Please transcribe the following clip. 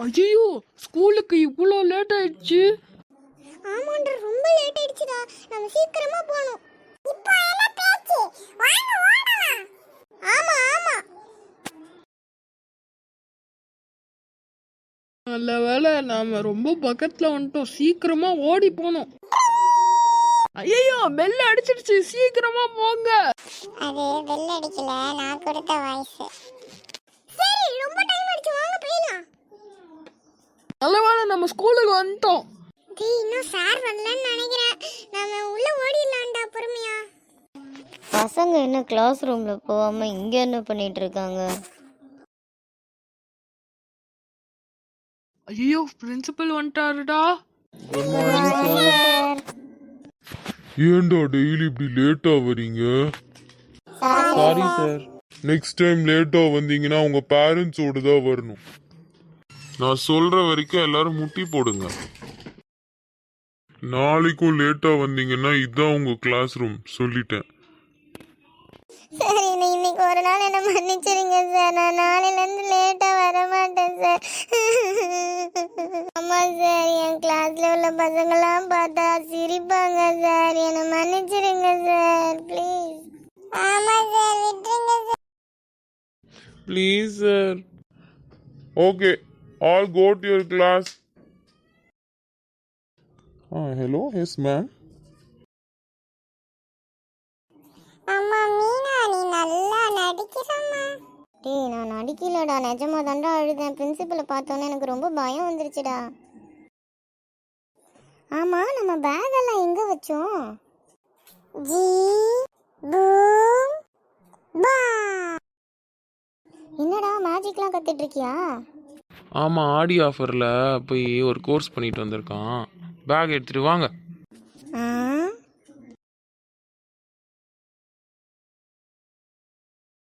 ஐயோ, ஸ்கூலுக்கு இவ்வளோ லேட் ஆயிடுச்சு. ஆமாண்டா, ரொம்ப லேட் ஆயிடுச்சுடா. நம்ம சீக்கிரமா போகணும். இப்போ எல்லாம் பேச்சு, வாங்க ஓடலாம். ஆமா ஆமா. நல்ல வேளை நாம ரொம்ப பக்கத்துல வந்துட்டோம். சீக்கிரமா ஓடி போனோம். ஐயோ, பெல் அடிச்சிடுச்சு. சீக்கிரமா போங்க. அது பெல் அடிக்கல, நான் கொடுத்த வாய்ஸ். சரி, ரொம்ப டைம் ஆயிடுச்சு, வாங்க போயிடலாம். நல்ல வேளை நம்ம ஸ்கூலுக்கு வந்துட்டோம். டேய், இன்னும் சார் வரலன்னு நினைக்கிறேன். நாம உள்ள ஓடிடலாம்டா பொறுமையா. பசங்க என்ன கிளாஸ் ரூம்ல போகாம இங்க என்ன பண்ணிட்டு இருக்காங்க? ஐயோ, பிரின்சிபல் வந்துட்டாருடா. ஏன்டா டெய்லி இப்படி லேட்டா வரீங்க? Sorry sir. நெக்ஸ்ட் டைம் லேட்டா வந்தீங்கன்னா உங்க பேரண்ட்ஸோட தான் வரணும். நான் சொல்ற வரைக்கும் எல்லாரும் முட்டி போடுங்க. நாளைக்கும் லேட்டா வந்தீங்கன்னா இதுதான் உங்க கிளாஸ் ரூம், சொல்லிட்டேன். சரி, இன்னைக்கு ஒரு நாள் என்ன மன்னிச்சிருங்க சார். நான் நாளையில இருந்து லேட்டா வர மாட்டேன் சார். ஆமா சார், என் கிளாஸ்ல உள்ள பசங்களாம் பார்த்தா சிரிப்பாங்க சார். என்ன மன்னிச்சிருங்க சார், ப்ளீஸ். ஆமா சார், விட்டுருங்க sir. Please sir. Okay, all go to your class. Hello, yes ma'am. அம்மா மீனா, நீ நல்லா நடிக்கிறம்மா. டேய், நான் நடிக்கலடா, நிஜமா தாண்டா அழுதேன். பிரின்சிபலை பார்த்தோன்னே எனக்கு ரொம்ப பயம் வந்துருச்சுடா. ஆமா, நம்ம பேக் எல்லாம் எங்க வச்சோம்? ஜி பூம் பா. என்னடா மேஜிக்லாம் கத்துட்டு இருக்கியா? ஆமா, ஆடி ஆஃபர்ல போய் ஒரு கோர்ஸ் பண்ணிட்டு வந்திருக்கான். பேக் எடுத்துட்டு வாங்க. ஆ